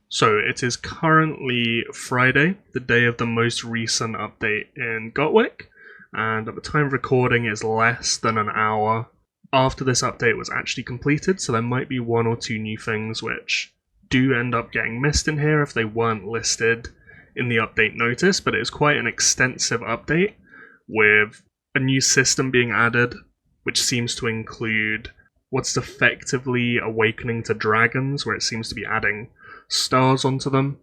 So it is currently Friday, the day of the most recent update in GoTWiC, and at the time of recording is less than an hour after this update was actually completed, so there might be one or two new things which do end up getting missed in here if they weren't listed in the update notice, but it is quite an extensive update with a new system being added, which seems to include what's effectively awakening to dragons, where it seems to be adding stars onto them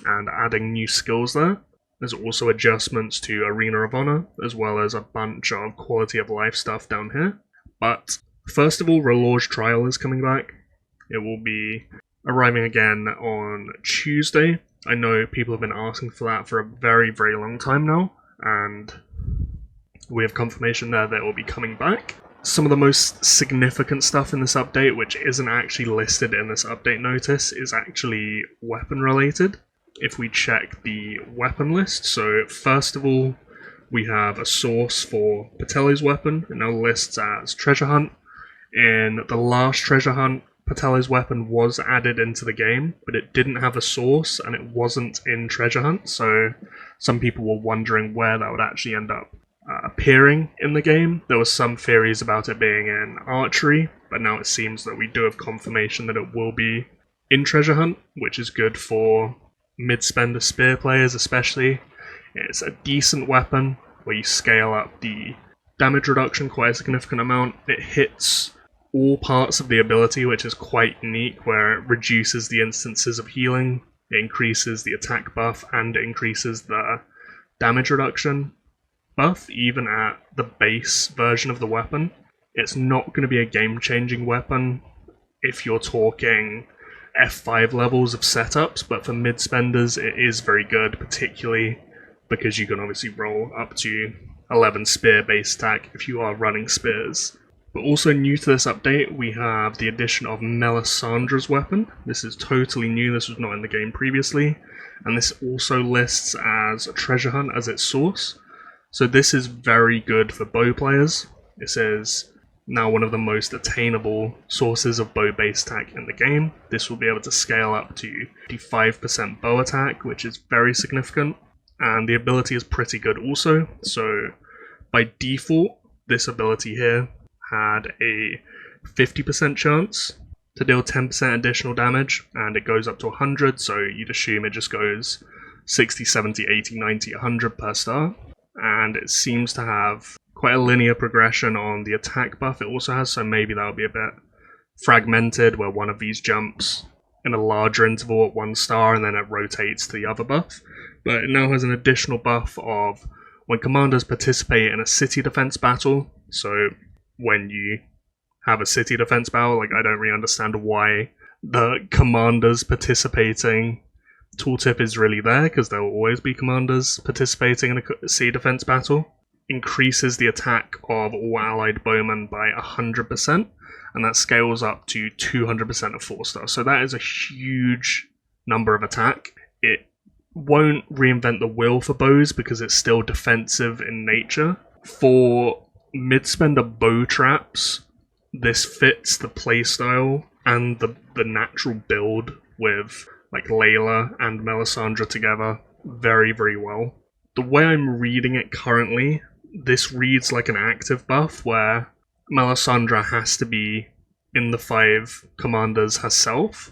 and adding new skills there. There's also adjustments to Arena of Honor, as well as a bunch of quality of life stuff down here. But first of all, Relorge Trial is coming back. It will be arriving again on Tuesday. I know people have been asking for that for a very, very long time now, and we have confirmation there that it will be coming back. Some of the most significant stuff in this update, which isn't actually listed in this update notice, is actually weapon related. If we check the weapon list, so first of all, we have a source for Patelo's weapon. It now lists as Treasure Hunt. In the last Treasure Hunt, Patelo's weapon was added into the game, but it didn't have a source and it wasn't in Treasure Hunt, so some people were wondering where that would actually end up appearing in the game. There were some theories about it being in Archery, but now it seems that we do have confirmation that it will be in Treasure Hunt, which is good for mid-spender spear players especially. It's a decent weapon where you scale up the damage reduction quite a significant amount. It hits all parts of the ability, which is quite unique, where it reduces the instances of healing, it increases the attack buff, and it increases the damage reduction buff, even at the base version of the weapon. It's not going to be a game-changing weapon if you're talking F5 levels of setups, but for mid-spenders it is very good, particularly because you can obviously roll up to 11 spear base attack if you are running spears. But also new to this update, we have the addition of Melisandre's weapon. This is totally new, this was not in the game previously, and this also lists as a Treasure Hunt as its source. So this is very good for bow players. This is now one of the most attainable sources of bow base attack in the game. This will be able to scale up to 55% bow attack, which is very significant, and the ability is pretty good also. So by default, this ability here had a 50% chance to deal 10% additional damage, and it goes up to 100, so you'd assume it just goes 60, 70, 80, 90, 100 per star. And it seems to have quite a linear progression on the attack buff it also has, so maybe that'll be a bit fragmented, where one of these jumps in a larger interval at 1 star and then it rotates to the other buff. But it now has an additional buff of when commanders participate in a city defense battle. So when you have a city defense battle, like, I don't really understand why the commanders participating tooltip is really there, because there will always be commanders participating in a sea defense battle. Increases the attack of all allied bowmen by 100%, and that scales up to 200% of 4 stars. So that is a huge number of attack. It won't reinvent the wheel for bows because it's still defensive in nature. For mid-spender bow traps, this fits the playstyle and the natural build with like Layla and Melisandre together very, very well. The way I'm reading it currently, this reads like an active buff where Melisandre has to be in the 5 commanders herself,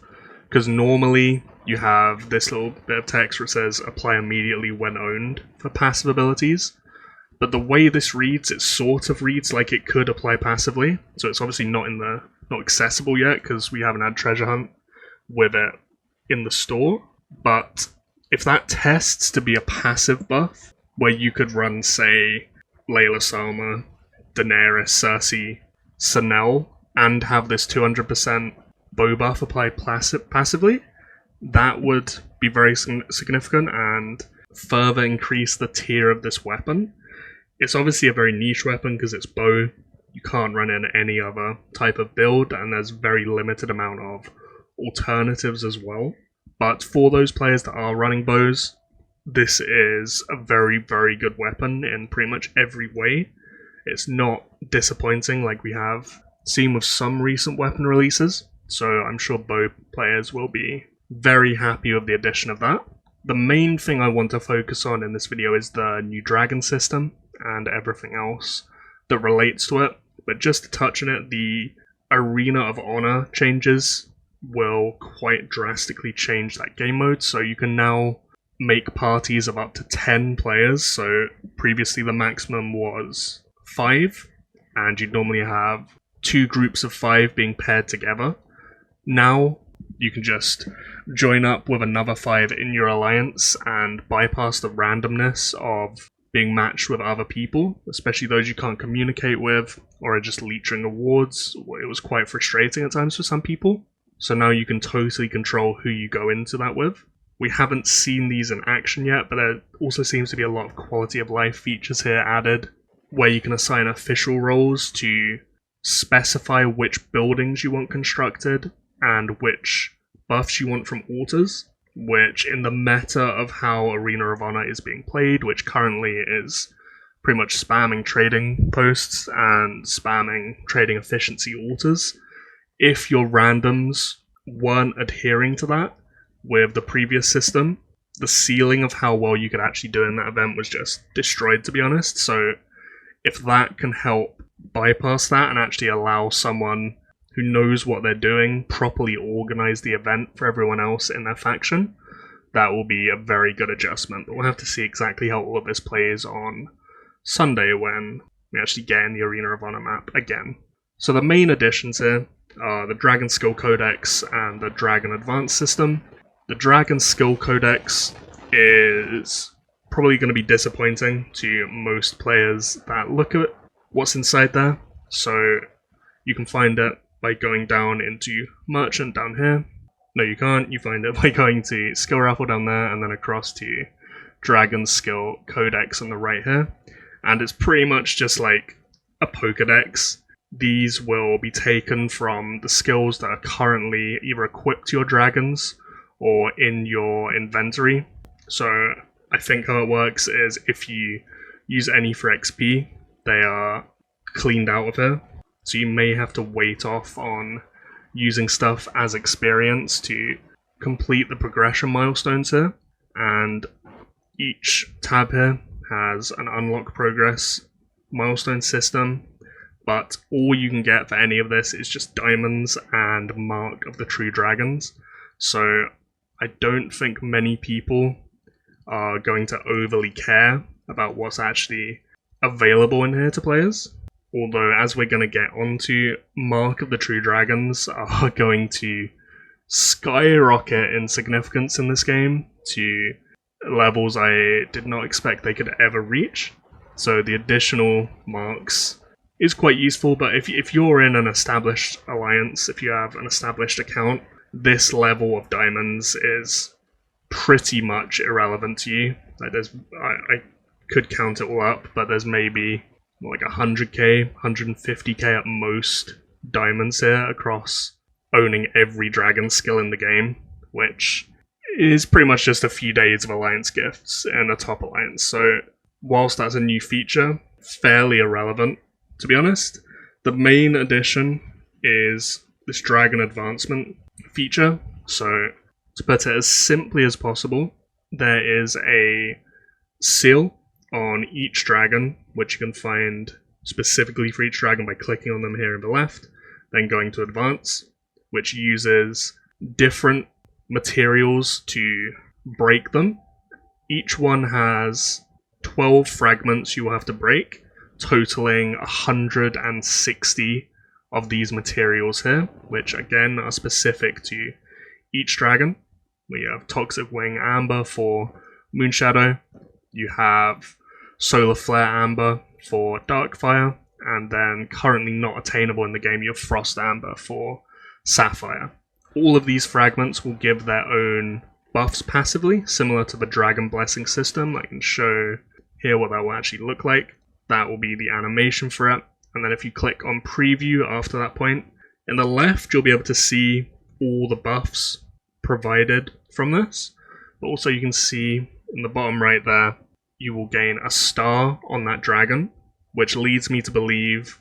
because normally you have this little bit of text where it says apply immediately when owned for passive abilities. But the way this reads, it sort of reads like it could apply passively. So it's obviously not accessible yet because we haven't had Treasure Hunt with it in the store. But if that tests to be a passive buff, where you could run, say, Layla Salma, Daenerys, Cersei, Sanel, and have this 200% bow buff apply passively, that would be very significant and further increase the tier of this weapon. It's obviously a very niche weapon because it's bow. You can't run in any other type of build, and there's very limited amount of alternatives as well. But for those players that are running bows, this is a very, very good weapon in pretty much every way. It's not disappointing like we have seen with some recent weapon releases, so I'm sure bow players will be very happy with the addition of that. The main thing I want to focus on in this video is the new dragon system and everything else that relates to it, but just to touch on it, the Arena of Honor changes will quite drastically change that game mode, so you can now make parties of up to 10 players, so previously the maximum was 5, and you'd normally have 2 groups of 5 being paired together. Now you can just join up with another 5 in your alliance and bypass the randomness of being matched with other people, especially those you can't communicate with or are just leeching awards. It was quite frustrating at times for some people. So now you can totally control who you go into that with. We haven't seen these in action yet, but there also seems to be a lot of quality of life features here added, where you can assign official roles to specify which buildings you want constructed and which buffs you want from altars, which in the meta of how Arena of Honor is being played, which currently is pretty much spamming trading posts and spamming trading efficiency altars, if your randoms weren't adhering to that with the previous system, the ceiling of how well you could actually do in that event was just destroyed, to be honest. So if that can help bypass that and actually allow someone who knows what they're doing properly organize the event for everyone else in their faction, that will be a very good adjustment. But we'll have to see exactly how all of this plays on Sunday when we actually get in the Arena of Honor map again. So the main additions here are the Dragon Skill Codex and the Dragon Advance system. The Dragon Skill Codex is probably going to be disappointing to most players that look at what's inside there. So you can find it by going down into Merchant down here. No, you can't. You find it by going to Skill Raffle down there and then across to Dragon Skill Codex on the right here. And it's pretty much just like a Pokedex. These will be taken from the skills that are currently either equipped to your dragons or in your inventory. So I think how it works is if you use any for XP, they are cleaned out of here. So you may have to wait off on using stuff as experience to complete the progression milestones here. And each tab here has an unlock progress milestone system, but all you can get for any of this is just diamonds and Mark of the True Dragons. So I don't think many people are going to overly care about what's actually available in here to players. Although, as we're going to get onto, Mark of the True Dragons are going to skyrocket in significance in this game to levels I did not expect they could ever reach. So the additional marks is quite useful, but if you're in an established alliance, if you have an established account, this level of diamonds is pretty much irrelevant to you. Like I could count it all up, but there's maybe like 100k, 150k at most diamonds here across owning every dragon skill in the game, which is pretty much just a few days of alliance gifts in a top alliance. So whilst that's a new feature, fairly irrelevant, to be honest. The main addition is this dragon advancement feature. So to put it as simply as possible, there is a seal on each dragon, which you can find specifically for each dragon by clicking on them here on the left, then going to advance, which uses different materials to break them. Each one has 12 fragments you will have to break, totaling 160 of these materials here, which again are specific to each dragon. We have Toxic Wing Amber for Moonshadow, you have Solar Flare Amber for Darkfire, and then currently not attainable in the game, you have Frost Amber for Sapphire. All of these fragments will give their own buffs passively, similar to the Dragon Blessing system. I can show here what that will actually look like. That will be the animation for it. And then if you click on preview after that point, in the left you'll be able to see all the buffs provided from this. But also you can see in the bottom right there, you will gain a star on that dragon, which leads me to believe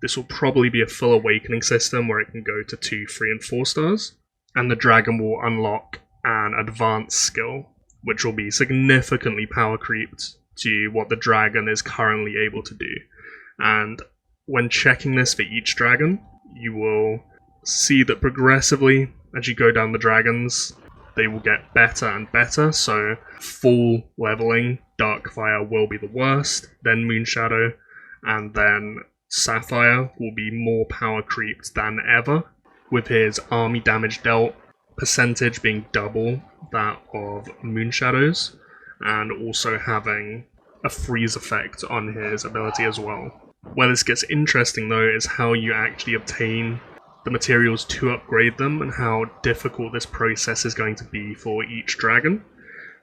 this will probably be a full awakening system where it can go to 2, 3, and 4 stars. And the dragon will unlock an advanced skill, which will be significantly power creeped to what the dragon is currently able to do. And when checking this for each dragon, you will see that progressively, as you go down the dragons, they will get better and better. So full leveling, Darkfire will be the worst, then Moonshadow, and then Sapphire will be more power creeped than ever, with his army damage dealt percentage being double that of Moonshadow's, and also having a freeze effect on his ability as well. Where this gets interesting though is how you actually obtain the materials to upgrade them and how difficult this process is going to be for each dragon.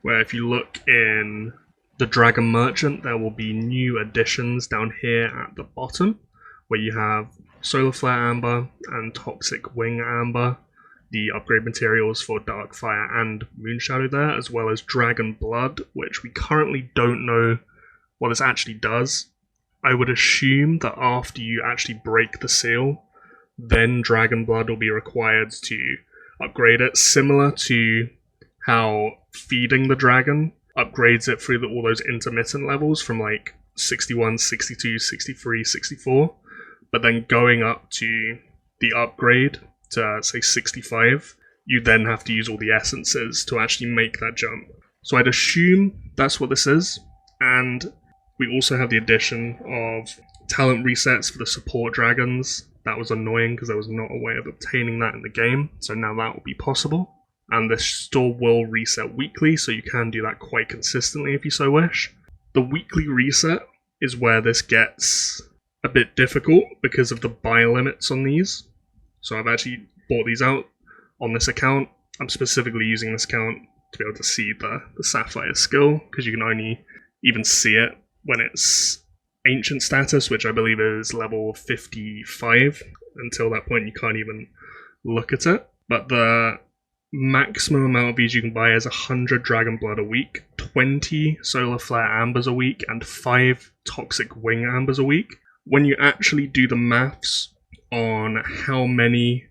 Where if you look in the Dragon Merchant, there will be new additions down here at the bottom, where you have Solar Flare Amber and Toxic Wing Amber, the upgrade materials for Darkfire and Moonshadow there, as well as Dragon Blood, which we currently don't know what this actually does. I would assume that after you actually break the seal, then Dragon Blood will be required to upgrade it, similar to how feeding the dragon upgrades it through all those intermittent levels from like 61, 62, 63, 64, but then going up to the upgrade to say 65, you then have to use all the essences to actually make that jump. So I'd assume that's what this is, and we also have the addition of talent resets for the support dragons. That was annoying because there was not a way of obtaining that in the game, so now that will be possible. And the store will reset weekly, so you can do that quite consistently if you so wish. The weekly reset is where this gets a bit difficult because of the buy limits on these. So I've actually bought these out on this account. I'm specifically using this account to be able to see the Sapphire skill, because you can only even see it when it's ancient status, which I believe is level 55. Until that point you can't even look at it. But the maximum amount of these you can buy is 100 Dragon Blood a week, 20 Solar Flare Ambers a week, and 5 Toxic Wing Ambers a week. When you actually do the maths on how many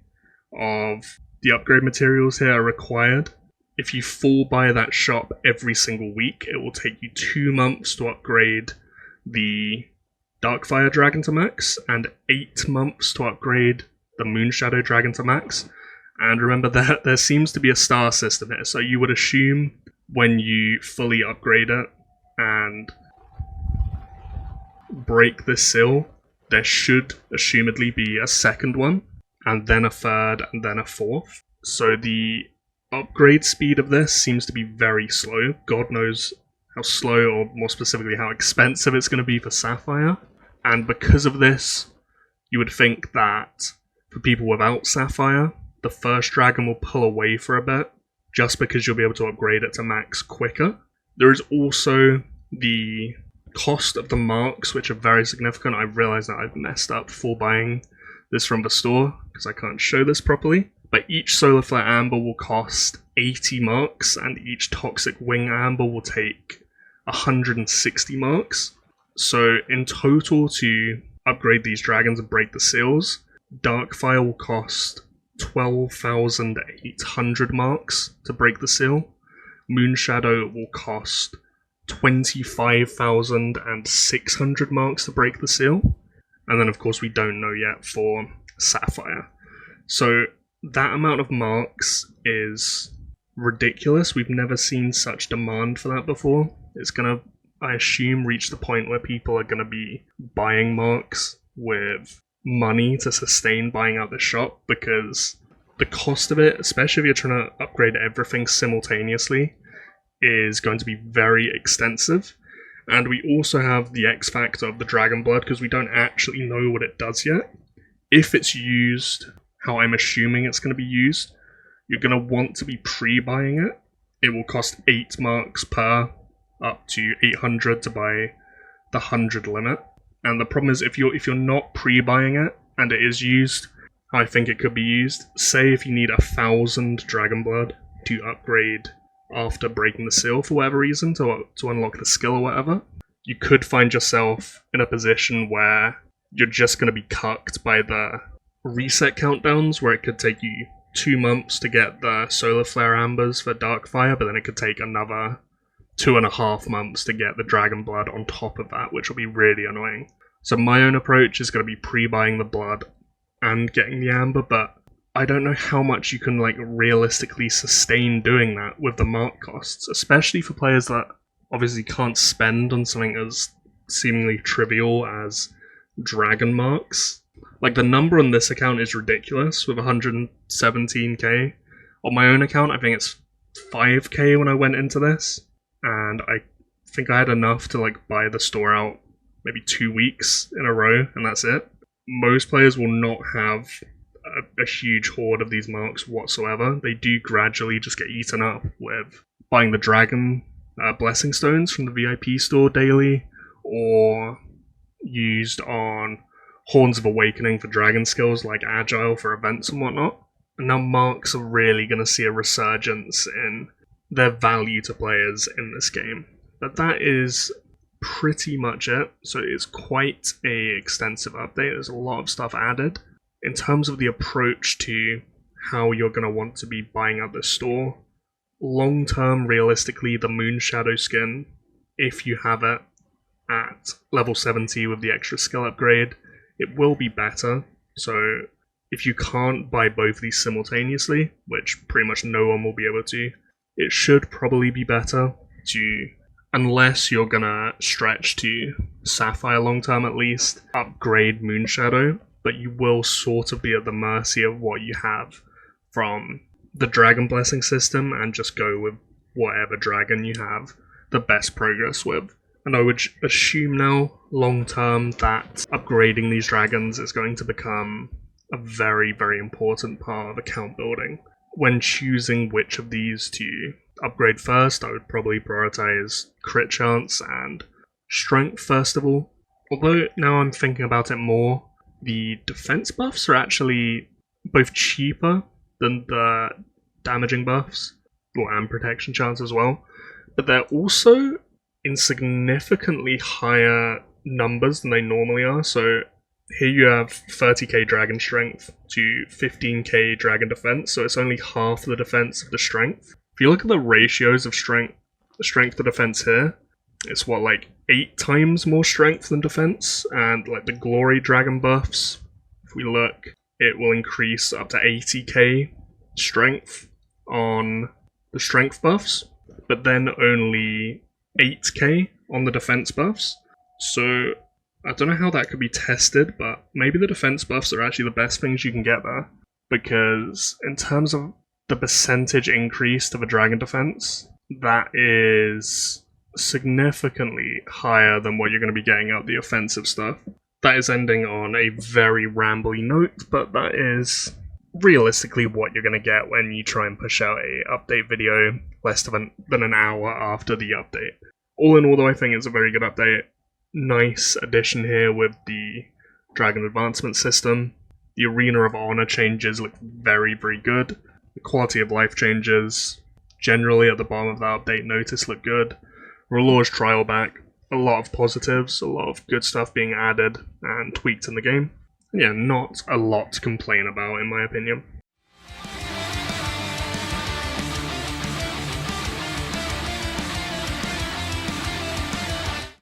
of the upgrade materials here are required, if you full buy that shop every single week, it will take you 2 months to upgrade the Darkfire Dragon to max, and 8 months to upgrade the Moonshadow Dragon to max. And remember that there seems to be a star system here, so you would assume when you fully upgrade it and break this seal, there should assumedly be a second one, and then a third, and then a fourth. So the upgrade speed of this seems to be very slow. God knows how slow, or more specifically how expensive it's going to be for Sapphire. And because of this, you would think that for people without Sapphire, the first dragon will pull away for a bit, just because you'll be able to upgrade it to max quicker. There is also the cost of the marks, which are very significant. I realize that I've messed up for buying this from the store, because I can't show this properly. But each Solar Flare Amber will cost 80 marks, and each Toxic Wing Amber will take 160 marks. So in total, to upgrade these dragons and break the seals, Darkfire will cost 12,800 marks to break the seal. Moonshadow will cost 25,600 marks to break the seal. And then of course we don't know yet for Sapphire. So that amount of marks is ridiculous. We've never seen such demand for that before. It's gonna, I assume, reach the point where people are gonna be buying marks with money to sustain buying out the shop, because the cost of it, especially if you're trying to upgrade everything simultaneously, is going to be very extensive. And we also have the X factor of the Dragon Blood, because we don't actually know what it does yet. If it's used how I'm assuming it's going to be used, you're going to want to be pre-buying it. It will cost 8 marks per, up to 800 to buy the 100 limit. And the problem is, if you're not pre-buying it and it is used how I think it could be used, say if you need 1,000 Dragon Blood to upgrade after breaking the seal for whatever reason to unlock the skill or whatever, you could find yourself in a position where you're just going to be cucked by the reset countdowns, where it could take you 2 months to get the solar flare ambers for Darkfire, but then it could take another 2.5 months to get the Dragon Blood on top of that, which will be really annoying. So my own approach is going to be pre-buying the blood and getting the amber, but I don't know how much you can like realistically sustain doing that with the mark costs, especially for players that obviously can't spend on something as seemingly trivial as dragon marks. Like, the number on this account is ridiculous with 117k. On my own account, I think it's 5k when I went into this, and I think I had enough to like buy the store out maybe 2 weeks in a row, and that's it. Most players will not have a huge hoard of these marks whatsoever. They do gradually just get eaten up with buying the dragon blessing stones from the VIP store daily, or used on Horns of Awakening for dragon skills like Agile for events and whatnot. And now marks are really going to see a resurgence in their value to players in this game. But that is pretty much it. So it's quite a extensive update. There's a lot of stuff added. In terms of the approach to how you're going to want to be buying out this store, long term, realistically, the Moonshadow skin, if you have it at level 70 with the extra skill upgrade, it will be better. So if you can't buy both of these simultaneously, which pretty much no one will be able to, it should probably be better to, unless you're gonna stretch to Sapphire long term at least, upgrade Moonshadow, but you will sort of be at the mercy of what you have from the Dragon Blessing system and just go with whatever dragon you have the best progress with. And I would assume now, long term, that upgrading these dragons is going to become a very, very important part of account building. When choosing which of these to upgrade first, I would probably prioritize crit chance and strength first of all. Although now I'm thinking about it more, the defense buffs are actually both cheaper than the damaging buffs, and protection chance as well, but they're also in significantly higher numbers than they normally are. So here you have 30k dragon strength to 15k dragon defense, so it's only half the defense of the strength. If you look at the ratios of strength to defense here, it's what, like 8 times more strength than defense, and like the glory dragon buffs, if we look, it will increase up to 80k strength on the strength buffs, but then only 8k on the defense buffs. So I don't know how that could be tested, but maybe the defense buffs are actually the best things you can get there, because in terms of the percentage increase to the dragon defense, that is significantly higher than what you're going to be getting out the offensive stuff. That is ending on a very rambly note, but that is realistically what you're going to get when you try and push out a update video less than an hour after the update. All in all, though, I think it's a very good update. Nice addition here with the Dragon Advancement system. The Arena of Honor changes look very, very good. The quality of life changes, generally at the bottom of that update notice, look good. R'hllor's trial back. A lot of positives, a lot of good stuff being added and tweaked in the game. Yeah, not a lot to complain about in my opinion.